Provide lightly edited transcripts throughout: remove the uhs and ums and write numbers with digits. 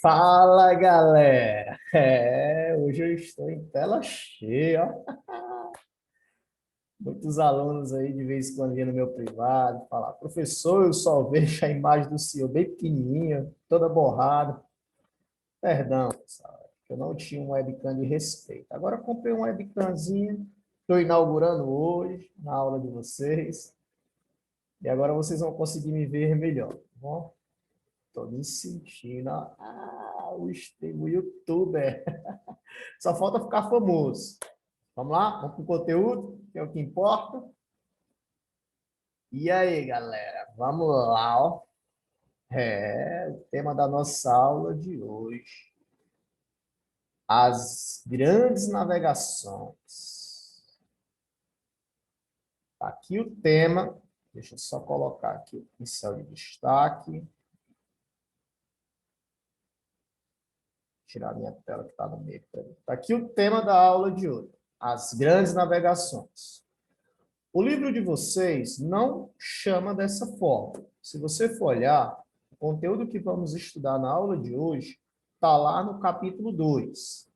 Fala, galera! Hoje eu estou em tela cheia, ó. Muitos alunos aí de vez em quando vêm no meu privado falar, professor, eu só vejo a imagem do senhor bem pequenininha, toda borrada. Perdão, pessoal, eu não tinha um webcam de respeito. Agora eu comprei um webcamzinha, estou inaugurando hoje na aula de vocês. E agora vocês vão conseguir me ver melhor, tá bom? Estou me sentindo, ó, o youtuber. Só falta ficar famoso. Vamos lá? Vamos para o conteúdo, que é o que importa. E aí, galera? Vamos lá, ó. O tema da nossa aula de hoje. As grandes navegações. Tá aqui o tema. Deixa eu só colocar aqui o pincel de destaque. Tirar minha tela que está no meio. Tá aqui o tema da aula de hoje. As grandes navegações. O livro de vocês não chama dessa forma. Se você for olhar, o conteúdo que vamos estudar na aula de hoje está lá no capítulo 2.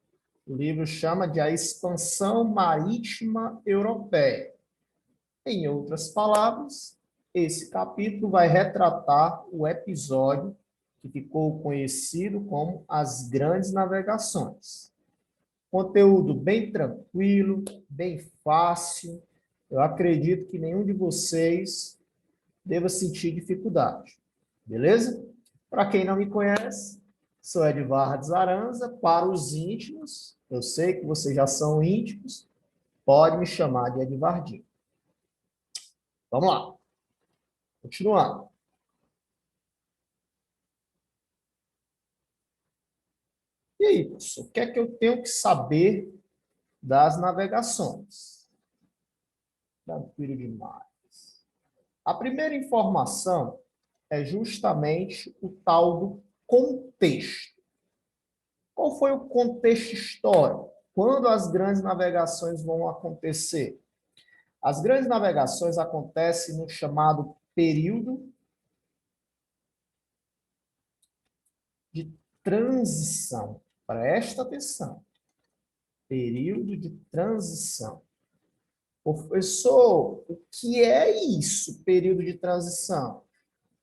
O livro chama de A Expansão Marítima Europeia. Em outras palavras, esse capítulo vai retratar o episódio que ficou conhecido como As Grandes Navegações. Conteúdo bem tranquilo, bem fácil. Eu acredito que nenhum de vocês deva sentir dificuldade. Beleza? Para quem não me conhece, sou Edvardo Zaranza. Para os íntimos, eu sei que vocês já são íntimos, pode me chamar de Edvardinho. Vamos lá. Continuando. E aí, professor, o que é que eu tenho que saber das navegações? Tranquilo demais. A primeira informação é justamente o tal do contexto. Qual foi o contexto histórico? Quando as grandes navegações vão acontecer? As grandes navegações acontecem no chamado período de transição. Presta atenção. Período de transição. Professor, o que é isso, período de transição?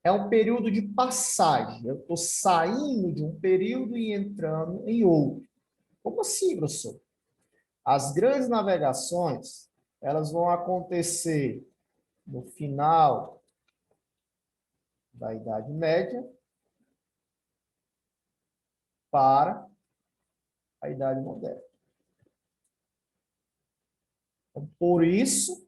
É um período de passagem. Eu estou saindo de um período e entrando em outro. Como assim, professor? As grandes navegações, elas vão acontecer no final da Idade Média para a Idade Moderna. Então, por isso,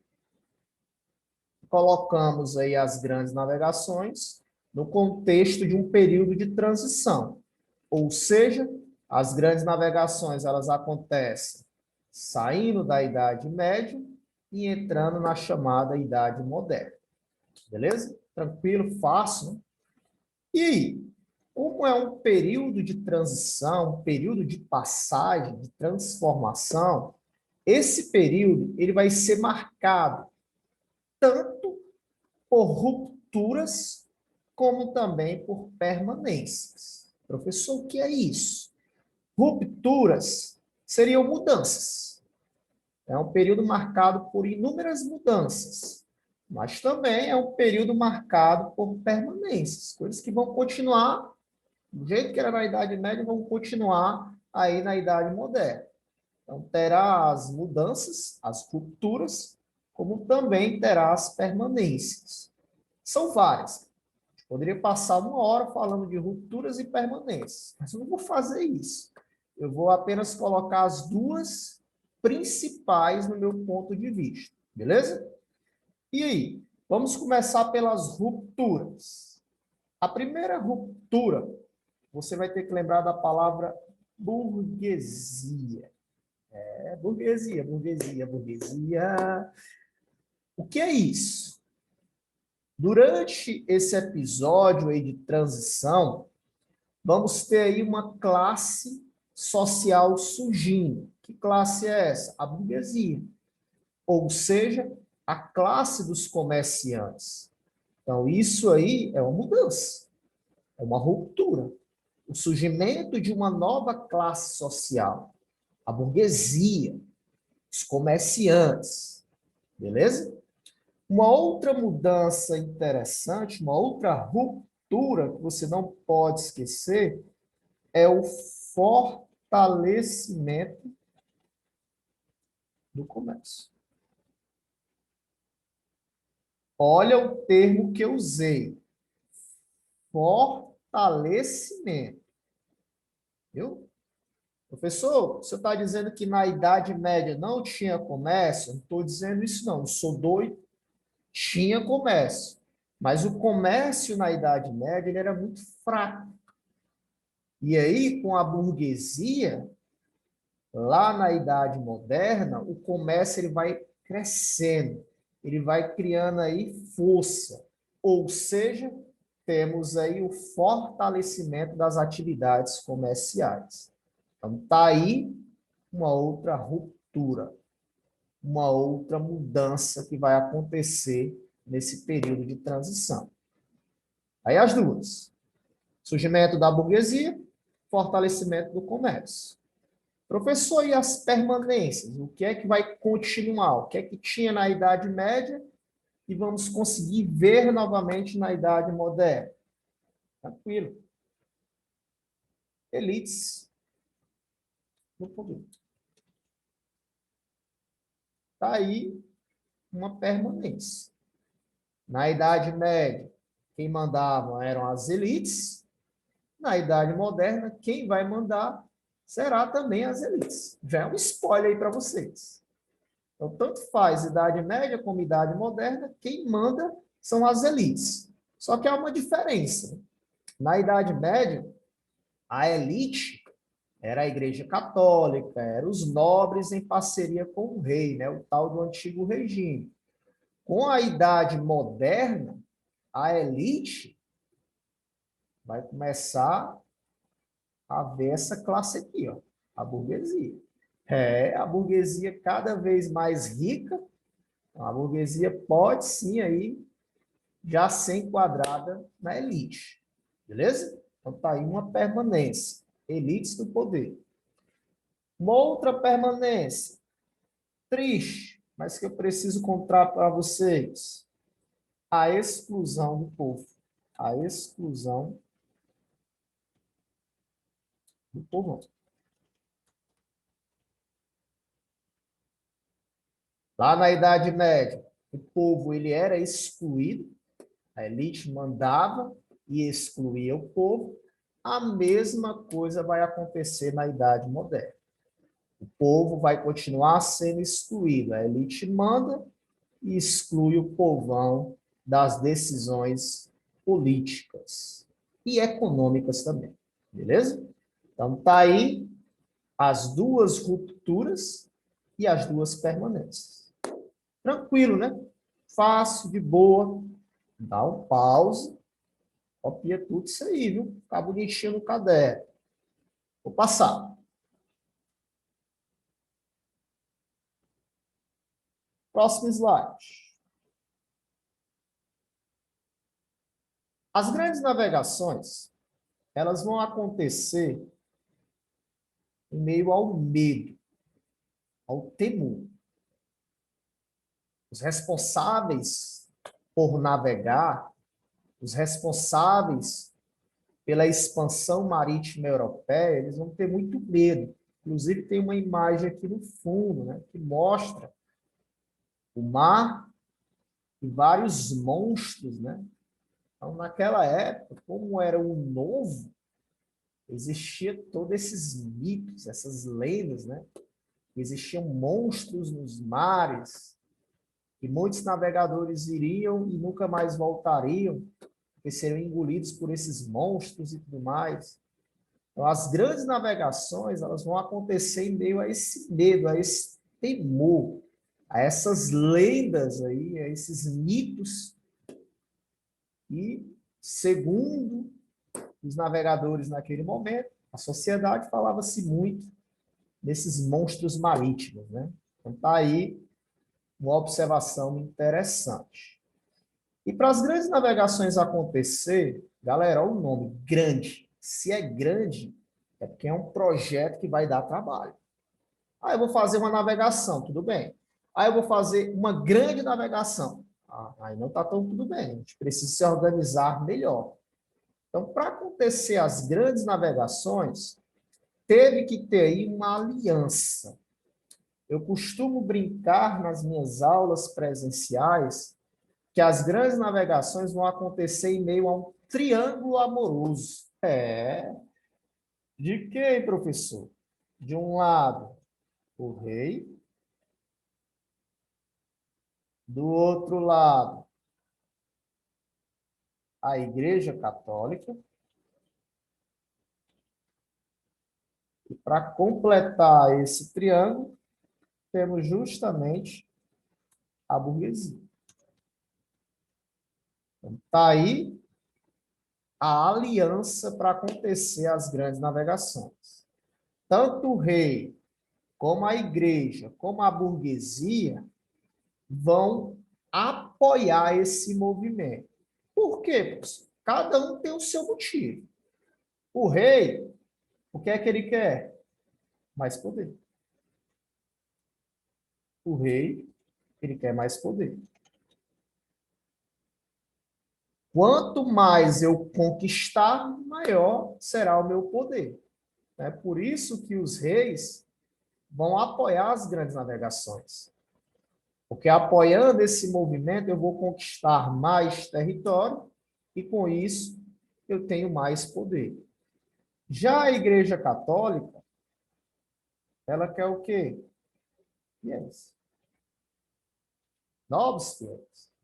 colocamos aí as grandes navegações no contexto de um período de transição. Ou seja, as grandes navegações elas acontecem saindo da Idade Média e entrando na chamada Idade Moderna. Beleza? Tranquilo, fácil, né? E aí, como é um período de transição, um período de passagem, de transformação, esse período ele vai ser marcado tanto por rupturas como também por permanências. Professor, o que é isso? Rupturas seriam mudanças. É um período marcado por inúmeras mudanças, mas também é um período marcado por permanências, coisas que vão continuar do jeito que era na Idade Média, vão continuar aí na Idade Moderna. Então, terá as mudanças, as rupturas, como também terá as permanências. São várias. Poderia passar uma hora falando de rupturas e permanências, mas eu não vou fazer isso. Eu vou apenas colocar as duas principais no meu ponto de vista, beleza? E aí, vamos começar pelas rupturas. A primeira ruptura, você vai ter que lembrar da palavra burguesia. Burguesia, burguesia, burguesia. O que é isso? Durante esse episódio aí de transição, vamos ter aí uma classe social surgindo. Que classe é essa? A burguesia. Ou seja, a classe dos comerciantes. Então, isso aí é uma mudança, é uma ruptura. o surgimento de uma nova classe social, a burguesia, os comerciantes, beleza? Uma outra mudança interessante, uma outra ruptura que você não pode esquecer é o fortalecimento do comércio. Olha o termo que eu usei. Fortalecimento. Viu? Professor, você está dizendo que na Idade Média não tinha comércio? Não estou dizendo isso, não. Não sou doido. Tinha comércio. Mas o comércio na Idade Média ele era muito fraco. E aí, com a burguesia, lá na Idade Moderna, o comércio ele vai crescendo, ele vai criando aí força. Ou seja, temos aí o fortalecimento das atividades comerciais. Então, está aí uma outra ruptura, uma outra mudança que vai acontecer nesse período de transição. Aí as duas. Surgimento da burguesia, fortalecimento do comércio. Professor, e as permanências? O que é que vai continuar? O que é que tinha na Idade Média e vamos conseguir ver novamente na Idade Moderna? Tranquilo. Elites no poder. Está aí uma permanência. Na Idade Média, quem mandava eram as elites. Na Idade Moderna, quem vai mandar será também as elites. Já é um spoiler aí para vocês. Então, tanto faz Idade Média como Idade Moderna, quem manda são as elites. Só que há uma diferença. Na Idade Média, a elite era a Igreja Católica, eram os nobres em parceria com o rei, né? O tal do antigo regime. Com a Idade Moderna, a elite vai começar a ver essa classe aqui, ó, a burguesia. É, a burguesia cada vez mais rica, a burguesia pode sim aí já ser enquadrada na elite. Beleza? Então tá aí uma permanência. Elites do poder. Uma outra permanência, triste, mas que eu preciso contar para vocês. A exclusão do povo. A exclusão do povo. Lá na Idade Média, o povo ele era excluído, a elite mandava e excluía o povo. A mesma coisa vai acontecer na Idade Moderna. O povo vai continuar sendo excluído. A elite manda e exclui o povão das decisões políticas e econômicas também. Beleza? Então, tá aí as duas rupturas e as duas permanências. Tranquilo, né? Fácil, de boa. Dá um pause. Copia tudo isso aí, viu? Ficar bonitinho no caderno. Vou passar. Próximo slide. As grandes navegações, elas vão acontecer em meio ao medo, ao temor. Os responsáveis por navegar, os responsáveis pela expansão marítima europeia, eles vão ter muito medo. Inclusive, tem uma imagem aqui no fundo, né, que mostra o mar e vários monstros, né? Então, naquela época, como era o novo, existia todos esses mitos, essas lendas, né? Existiam monstros nos mares, e muitos navegadores iriam e nunca mais voltariam, porque seriam engolidos por esses monstros e tudo mais. Então, as grandes navegações, elas vão acontecer em meio a esse medo, a esse temor, a essas lendas aí, a esses mitos. E, segundo os navegadores naquele momento, a sociedade falava-se muito desses monstros marítimos, né? Então, está aí uma observação interessante. E para as grandes navegações acontecer, galera, olha o nome, grande, Se é grande, é porque é um projeto que vai dar trabalho. Aí eu vou fazer uma navegação, tudo bem. Aí eu vou fazer uma grande navegação. Aí não está tão tudo bem. A gente precisa se organizar melhor. Então, para acontecer as grandes navegações, teve que ter aí uma aliança. Eu costumo brincar nas minhas aulas presenciais que as grandes navegações vão acontecer em meio a um triângulo amoroso. De quem, professor? De um lado, o rei. Do outro lado, a Igreja Católica. E para completar esse triângulo, temos justamente a burguesia. Então, está aí a aliança para acontecer as grandes navegações. Tanto o rei, como a igreja, como a burguesia vão apoiar esse movimento. Por quê? Cada um tem o seu motivo. O rei, o que é que ele quer? Mais poder. O rei, ele quer mais poder. Quanto mais eu conquistar, maior será o meu poder. É por isso que os reis vão apoiar as grandes navegações. Porque apoiando esse movimento, eu vou conquistar mais território e, com isso, eu tenho mais poder. Já a Igreja Católica, ela quer o quê? Fiéis. Novos fiéis.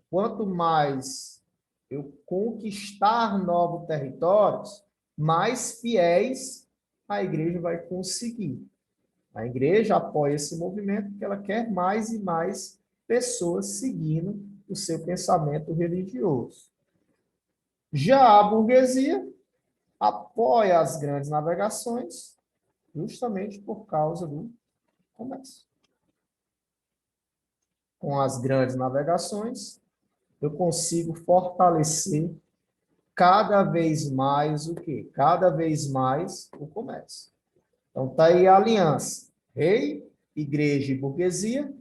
Quanto mais eu conquistar novos territórios, mais fiéis a igreja vai conseguir. A igreja apoia esse movimento porque ela quer mais e mais pessoas seguindo o seu pensamento religioso. Já a burguesia apoia as grandes navegações justamente por causa do comércio. Com as grandes navegações, eu consigo fortalecer cada vez mais o quê? Cada vez mais o comércio. Então, está aí a aliança. Rei, igreja e burguesia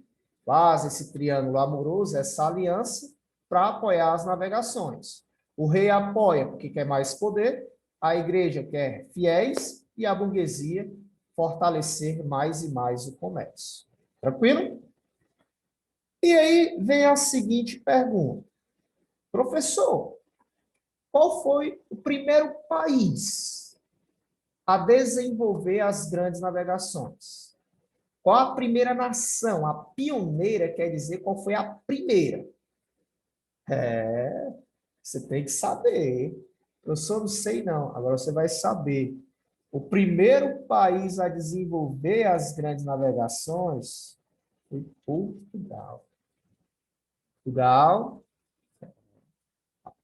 faz esse triângulo amoroso, essa aliança, para apoiar as navegações. O rei apoia porque quer mais poder, a igreja quer fiéis e a burguesia fortalecer mais e mais o comércio. Tranquilo? E aí vem a seguinte pergunta. Professor, qual foi o primeiro país a desenvolver as grandes navegações? Qual a primeira nação? A pioneira quer dizer qual foi a primeira. Você tem que saber. Professor, não sei não. Agora você vai saber. O primeiro país a desenvolver as grandes navegações foi Portugal. Portugal,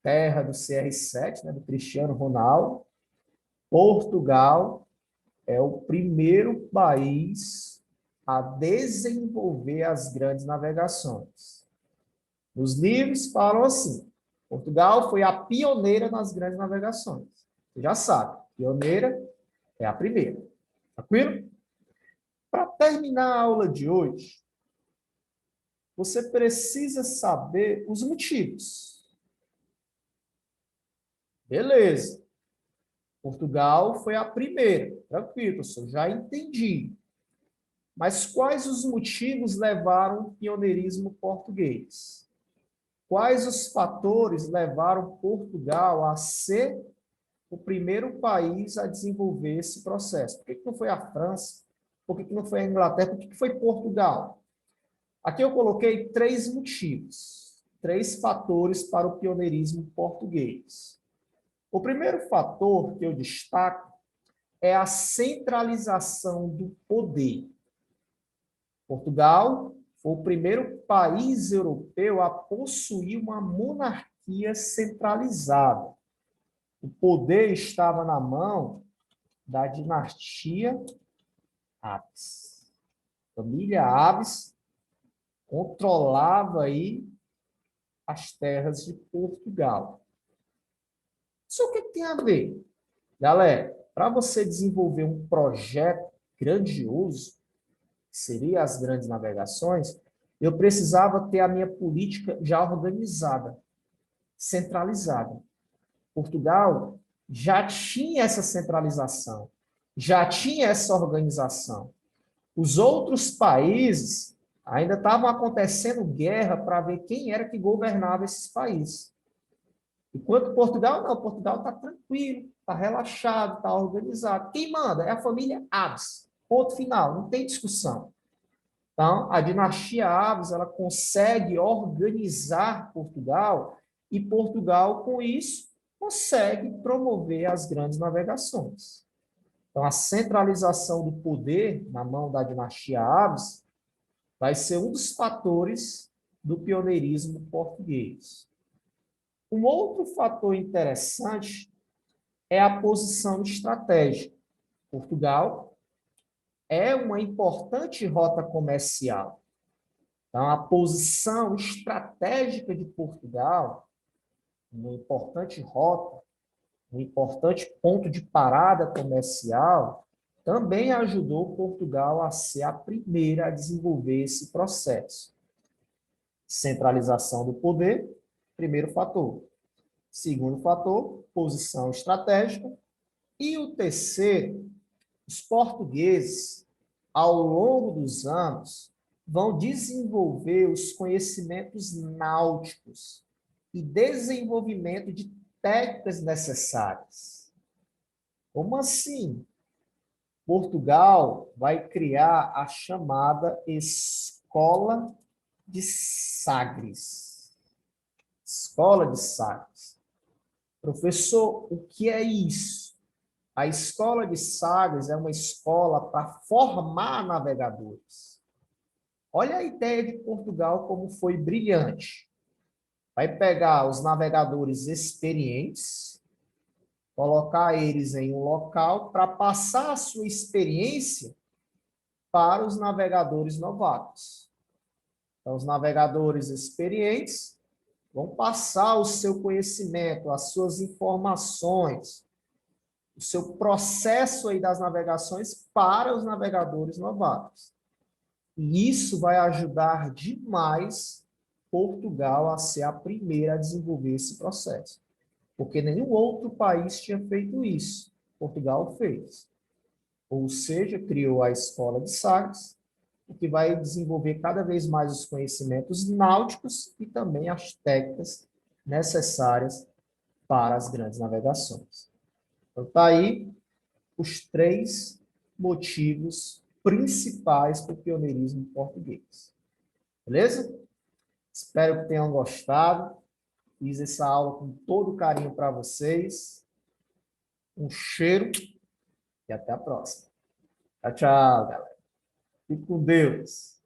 terra do CR7, né, do Cristiano Ronaldo. Portugal é o primeiro país a desenvolver as grandes navegações. Os livros falam assim: Portugal foi a pioneira nas grandes navegações. Você já sabe, pioneira é a primeira. Tranquilo? Para terminar a aula de hoje, você precisa saber os motivos. Beleza. Portugal foi a primeira. Tranquilo, professor, já entendi. Mas quais os motivos levaram o pioneirismo português? Quais os fatores levaram Portugal a ser o primeiro país a desenvolver esse processo? Por que não foi a França? Por que não foi a Inglaterra? Por que foi Portugal? Aqui eu coloquei 3 motivos, 3 fatores para o pioneirismo português. O primeiro fator que eu destaco é a centralização do poder. Portugal foi o primeiro país europeu a possuir uma monarquia centralizada. O poder estava na mão da dinastia Aves. A família Aves controlava aí as terras de Portugal. Isso o que tem a ver? Galera, para você desenvolver um projeto grandioso, que seria as grandes navegações, eu precisava ter a minha política já organizada, centralizada. Portugal já tinha essa centralização, já tinha essa organização. Os outros países ainda estavam acontecendo guerra para ver quem era que governava esses países. Enquanto Portugal, não, Portugal está tranquilo, está relaxado, está organizado. Quem manda é a família Aves. Ponto final, não tem discussão. Então, a dinastia Aves, ela consegue organizar Portugal e Portugal, com isso, consegue promover as grandes navegações. Então, a centralização do poder na mão da dinastia Aves vai ser um dos fatores do pioneirismo português. Um outro fator interessante é a posição estratégica. Portugal é uma importante rota comercial. Então, a posição estratégica de Portugal, uma importante rota, um importante ponto de parada comercial, também ajudou Portugal a ser a primeira a desenvolver esse processo. Centralização do poder, primeiro fator. Segundo fator, posição estratégica. E o terceiro, os portugueses, ao longo dos anos, vão desenvolver os conhecimentos náuticos e desenvolvimento de técnicas necessárias. Como assim? Portugal vai criar a chamada Escola de Sagres. Escola de Sagres. Professor, o que é isso? A Escola de Sagres é uma escola para formar navegadores. Olha a ideia de Portugal como foi brilhante. Vai pegar os navegadores experientes, colocar eles em um local para passar a sua experiência para os navegadores novatos. Então, os navegadores experientes vão passar o seu conhecimento, as suas informações, o seu processo aí das navegações para os navegadores novatos. E isso vai ajudar demais Portugal a ser a primeira a desenvolver esse processo. Porque nenhum outro país tinha feito isso. Portugal fez. Ou seja, criou a Escola de Sagres, o que vai desenvolver cada vez mais os conhecimentos náuticos e também as técnicas necessárias para as grandes navegações. Então, está aí os 3 motivos principais para o pioneirismo português. Beleza? Espero que tenham gostado. Fiz essa aula com todo carinho para vocês. Um cheiro e até a próxima. Tchau, tchau, galera. Fique com Deus.